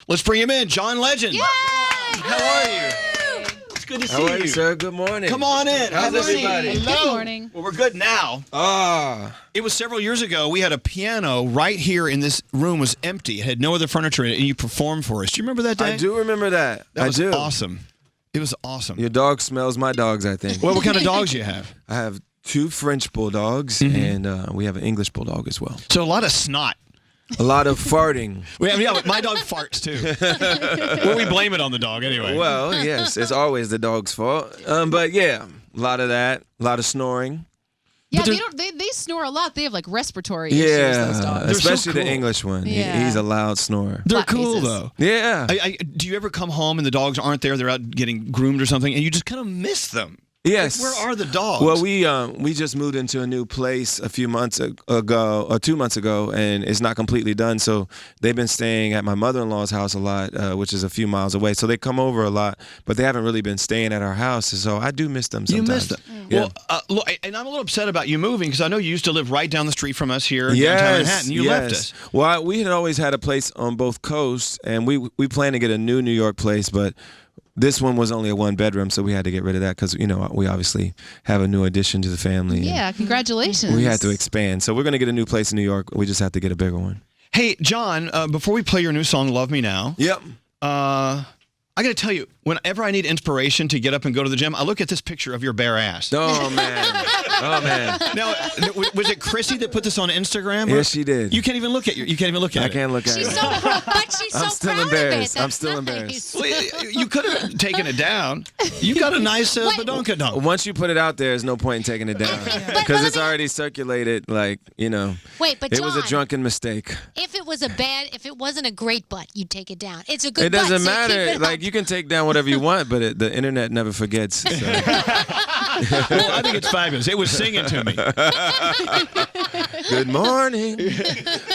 Let's bring him in, John Legend. Yay! How are you? It's good to see How are you, sir? Good morning. Come on in. How's everybody? Good morning. Well, we're good now. Ah. It was several years ago. We had a piano right here in this room. Was empty. It had no other furniture in it, and you performed for us. Do you remember that day? I do remember that. That was I do. awesome. It was awesome. Your dog smells my dogs, I think. Well, what kind of dogs do you have? I have 2 French bulldogs, and we have an English bulldog as well. So a lot of snot. A lot of farting. Yeah, my dog farts too. Well, we blame it on the dog anyway. Well, yes, it's always the dog's fault. But yeah, a lot of that, a lot of snoring. Yeah, they snore a lot. They have like respiratory issues, those dogs. They're so especially cool. the English one. Yeah. He's a loud snorer. They're Flat cool faces. though. Yeah. Do you ever come home and the dogs aren't there? They're out getting groomed or something, and you just kind of miss them. Yes. Like, where are the dogs? Well, we just moved into a new place a few months ago, or 2 months ago, and it's not completely done. So they've been staying at my mother-in-law's house a lot, which is a few miles away. So they come over a lot, but they haven't really been staying at our house. So I do miss them sometimes. You miss them. Yeah. Well, look, and I'm a little upset about you moving because I know you used to live right down the street from us here in downtown Manhattan. You left us. Well, we had always had a place on both coasts, and we plan to get a new New York place, but this one was only a 1-bedroom, so we had to get rid of that because, we obviously have a new addition to the family. Yeah, congratulations. We had to expand. So we're going to get a new place in New York. We just have to get a bigger one. Hey, John, before we play your new song, Love Me Now, Yep. I got to tell you, whenever I need inspiration to get up and go to the gym, I look at this picture of your bare ass. Oh, man. Oh, man. Now, was it Chrissy that put this on Instagram? Yes, she did. You can't even look at you can't even look at I it. can't look at She's it. so proud, but she's I'm so still proud embarrassed. of it. I'm still That's embarrassed. nice. Well, you could have taken it down. You got a nice badonkadonk. Once you put it out there, there's no point in taking it down because it's already circulated. Wait, but it was a John, drunken mistake. if it wasn't a great butt, you'd take it down. It's a good It butt, doesn't so keep matter. it Like up. you can take down whatever you want, but the internet never forgets. So. Well, I think it's fabulous. It was singing to me. Good morning.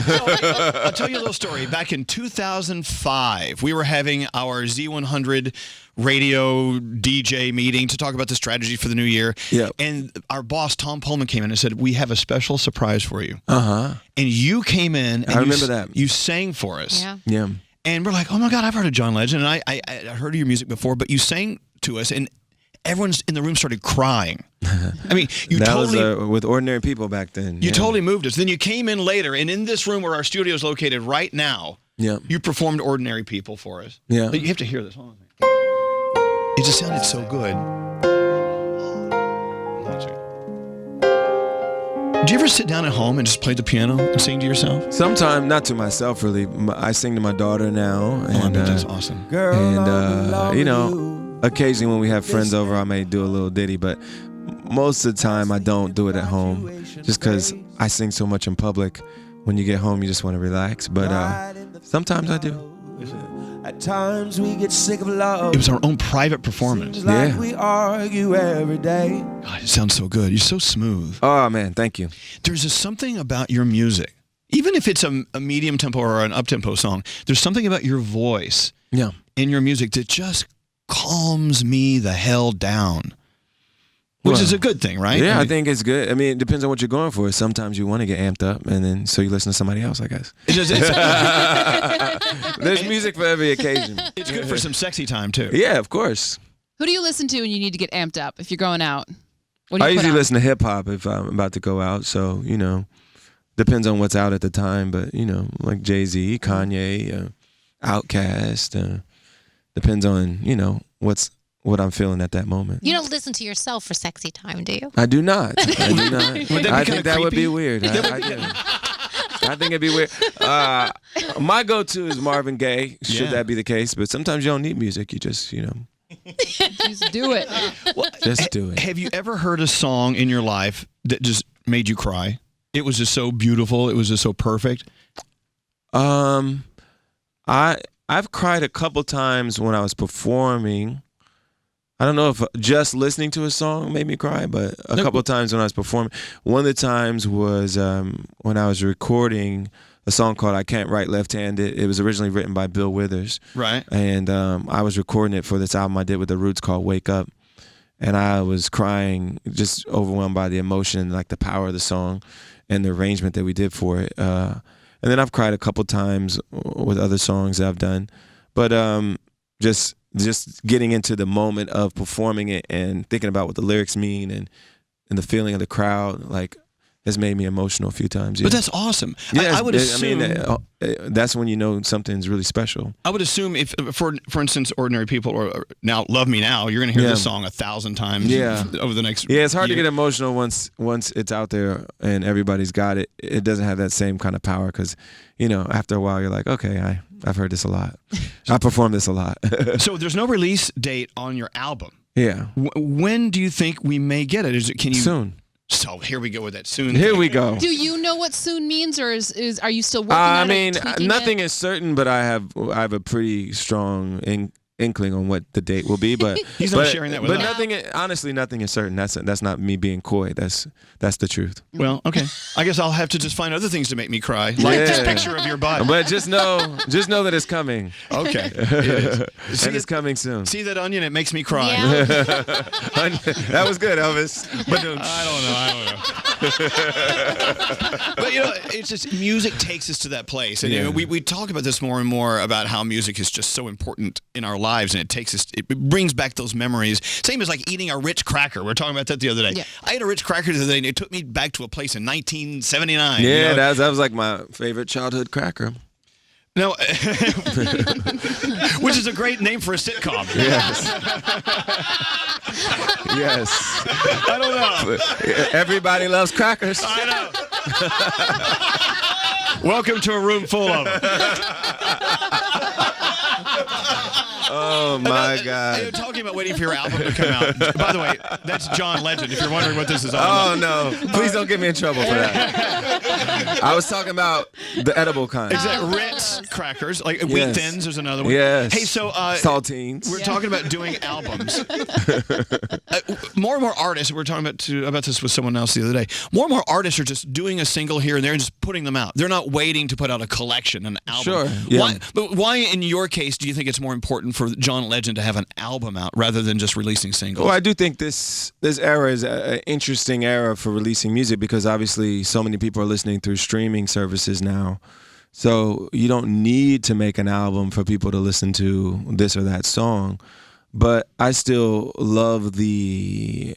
I'll tell you a little story. Back in 2005, we were having our Z100 radio DJ meeting to talk about the strategy for the new year. Yep. And our boss, Tom Pullman, came in and said, we have a special surprise for you. Uh-huh. And you came in. And I remember that. You sang for us. Yeah. Yeah. And we're like, oh, my God, I've heard of John Legend. And I heard of your music before, but you sang to us, and everyone in the room started crying. I mean, you that totally... was with ordinary people back then. You totally moved us. Then you came in later, and in this room where our studio is located right now, you performed Ordinary People for us. Yeah. But you have to hear this. Hold on. It just sounded so good. Hold on a second. Did you ever sit down at home and just play the piano and sing to yourself? Sometimes, not to myself, really. I sing to my daughter now. And, That's awesome. And, occasionally when we have friends over, I may do a little ditty, but most of the time I don't do it at home just because I sing so much in public. When you get home, you just want to relax. But sometimes I do. At times we get sick of love. It was our own private performance. Seems like we argue every day. God, it sounds so good. You're so smooth. Oh, man, thank you. There's just something about your music. Even if it's a medium tempo or an up tempo song, there's something about your voice in your music that just calms me the hell down. Which is a good thing, right? Yeah, I think it's good. I mean, it depends on what you're going for. Sometimes you want to get amped up, and then so you listen to somebody else, I guess. There's music for every occasion. It's good for some sexy time, too. Yeah, of course. Who do you listen to when you need to get amped up if you're going out? What do I you put usually on? listen to hip-hop if I'm about to go out, so, depends on what's out at the time, but, like Jay-Z, Kanye, Outkast, depends on, what I'm feeling at the moment. You don't listen to yourself for sexy time, do you? I do not. I do not. Would that be I kinda think that would creepy? be weird. I think it'd be weird. My go-to is Marvin Gaye, should that be the case, but sometimes you don't need music. You just, Just do it. just do it. Have you ever heard a song in your life that just made you cry? It was just so beautiful. It was just so perfect. I've cried a couple times when I was performing. I don't know if just listening to a song made me cry, but a couple of times when I was performing. One of the times was when I was recording a song called I Can't Write Left-Handed. It was originally written by Bill Withers. Right. And I was recording it for this album I did with the Roots called Wake Up. And I was crying, just overwhelmed by the emotion, like the power of the song and the arrangement that we did for it. And then I've cried a couple times with other songs that I've done. But just getting into the moment of performing it and thinking about what the lyrics mean and the feeling of the crowd, like, has made me emotional a few times. Yeah. But that's awesome. Yeah, I would assume. That's when you know something's really special. I would assume if, for instance, ordinary people or now love me now, you're going to hear this song 1,000 times. Over the next. Yeah, it's hard year. to get emotional once it's out there and everybody's got it. It doesn't have that same kind of power because, after a while you're like, okay, I've heard this a lot. I performed this a lot. So there's no release date on your album. Yeah. When do you think we may get it? Can you soon? So here we go with that soon. Here we go. Do you know what soon means, or are you still working on it? I mean, nothing is certain, but I have a pretty strong inkling on what the date will be. But he's not sharing that with us. But honestly, nothing is certain. That's not me being coy. That's the truth. Well, okay. I guess I'll have to just find other things to make me cry, like this picture of your butt. But just know that it's coming. Okay. And it's coming soon. See that onion? It makes me cry. Yeah. That was good, Elvis. But I don't know. But it's just music takes us to that place, and we talk about this more and more about how music is just so important in our lives, and it brings back those memories. Same as like eating a Ritz cracker. We were talking about that the other day. Yeah. I ate a Ritz cracker the other day, and it took me back to a place in 1979. Yeah, that was like my favorite childhood cracker. No, which is a great name for a sitcom. Yes. Yes. I don't know. Everybody loves crackers. I know. Welcome to a room full of them. Oh my God! You're talking about waiting for your album to come out. By the way, that's John Legend. If you're wondering what this is all about. Oh no! Please don't get me in trouble for that. I was talking about the edible kind. Exactly. Ritz crackers, like Wheat Thins. There's another one. Yes. Hey, so saltines. We're talking about doing albums. More and more artists. We were talking about this with someone else the other day. More and more artists are just doing a single here and there and just putting them out. They're not waiting to put out a collection, an album. Sure. Yeah. Why, in your case, do you think it's more important for John Legend to have an album out rather than just releasing singles? Well, I do think this era is an interesting era for releasing music because obviously so many people are listening through streaming services now. So you don't need to make an album for people to listen to this or that song. But I still love the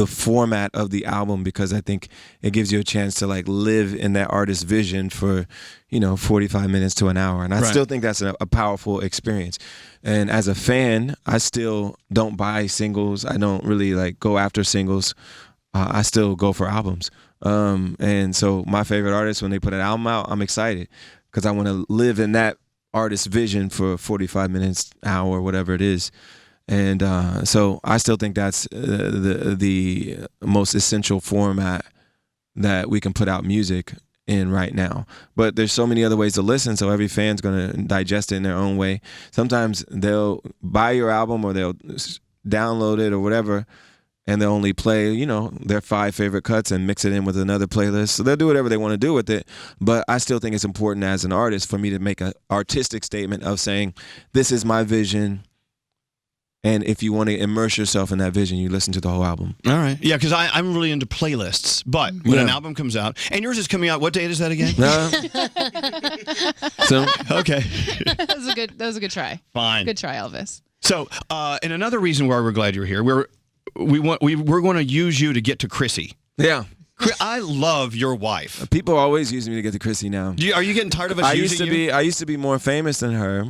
format of the album because I think it gives you a chance to like live in that artist's vision for 45 minutes to an hour, and I still think that's a powerful experience. And as a fan, I still don't buy singles. I don't really like go after singles. I still go for albums. And so my favorite artists, when they put an album out, I'm excited because I want to live in that artist's vision for 45 minutes, hour, whatever it is. And so I still think that's the most essential format that we can put out music in right now. But there's so many other ways to listen, so every fan's going to digest it in their own way. Sometimes they'll buy your album or they'll download it or whatever, and they'll only play, their 5 favorite cuts and mix it in with another playlist. So they'll do whatever they want to do with it. But I still think it's important as an artist for me to make an artistic statement of saying, this is my vision. And if you want to immerse yourself in that vision, you listen to the whole album. All right. Yeah, because I'm really into playlists. But when an album comes out, and yours is coming out, what date is that again? So okay. That was a good try. Fine. Good try, Elvis. So, and another reason why we're glad you're here, we're going to use you to get to Chrissy. Yeah. I love your wife. People always use me to get to Chrissy now. Are you getting tired of us using you? I used to be more famous than her.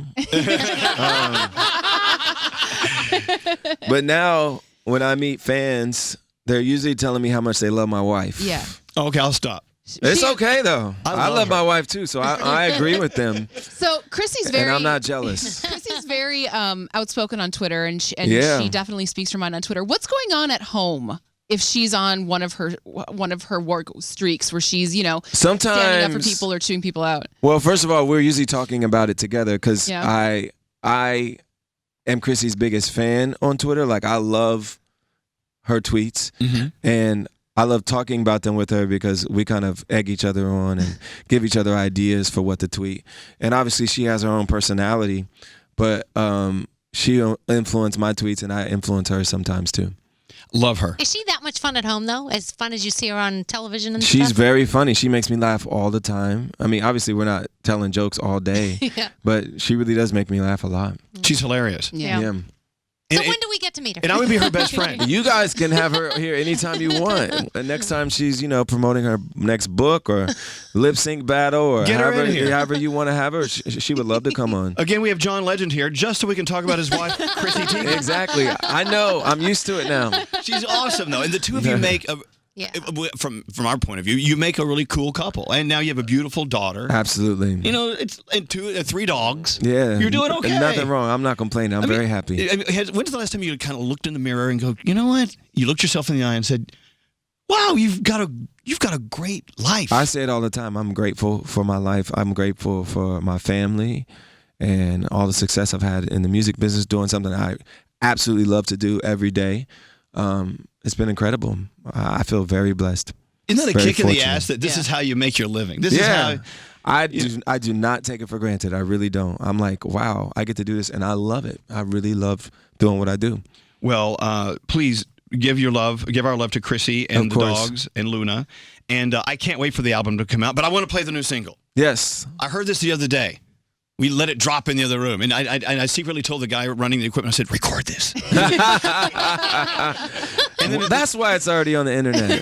But now, when I meet fans, they're usually telling me how much they love my wife. Yeah. Okay, I'll stop. It's okay, though. I love her. my wife, too, so I agree with them. So Chrissy's very... And I'm not jealous. Chrissy's very outspoken on Twitter, and she definitely speaks her mind on Twitter. What's going on at home if she's on one of her work streaks where she's, sometimes standing up for people or chewing people out? Well, first of all, we're usually talking about it together because I am Chrissy's biggest fan on Twitter. Like, I love her tweets, and I love talking about them with her because we kind of egg each other on and give each other ideas for what to tweet. And obviously, she has her own personality, but she influenced my tweets, and I influence her sometimes too. Love her. Is she that much fun at home, though? As fun as you see her on television and She's stuff? very funny. She makes me laugh all the time. I mean, obviously, we're not telling jokes all day, but she really does make me laugh a lot. She's hilarious. Yeah. So when do we get to meet her? And I would be her best friend. You guys can have her here anytime you want. And next time she's, promoting her next book or lip sync battle or Get her in here. however you want to have her, she would love to come on. Again, we have John Legend here just so we can talk about his wife, Chrissy Teigen. Exactly. I know. I'm used to it now. She's awesome, though. And the two of you make, from our point of view, you make a really cool couple. And now you have a beautiful daughter. Absolutely. It's and 3 dogs. Yeah. You're doing okay. Nothing wrong. I'm not complaining. I'm very happy. When's the last time you kind of looked in the mirror and go, you know what? You looked yourself in the eye and said, wow, you've got a great life. I say it all the time. I'm grateful for my life. I'm grateful for my family and all the success I've had in the music business, doing something I absolutely love to do every day. It's been incredible. I feel very blessed. Isn't that a Very kick in the fortunate. ass that this is how you make your living? This is how. I do not take it for granted. I really don't. I'm like, wow, I get to do this, and I love it. I really love doing what I do. Well, please give our love to Chrissy and the dogs and Luna. And I can't wait for the album to come out, but I want to play the new single. Yes. I heard this the other day. We let it drop in the other room, and I secretly told the guy running the equipment, I said, record this. And then that's why it's already on the internet.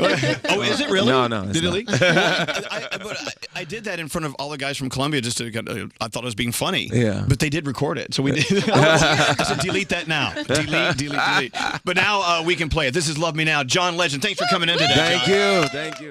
Oh, is it really? No, it's Did it not. leak? But I did that in front of all the guys from Columbia just to, I thought it was being funny. Yeah. But they did record it. So we did. I said, delete that now. Delete. But now we can play it. This is Love Me Now. John Legend, thanks for coming in today. Thank you.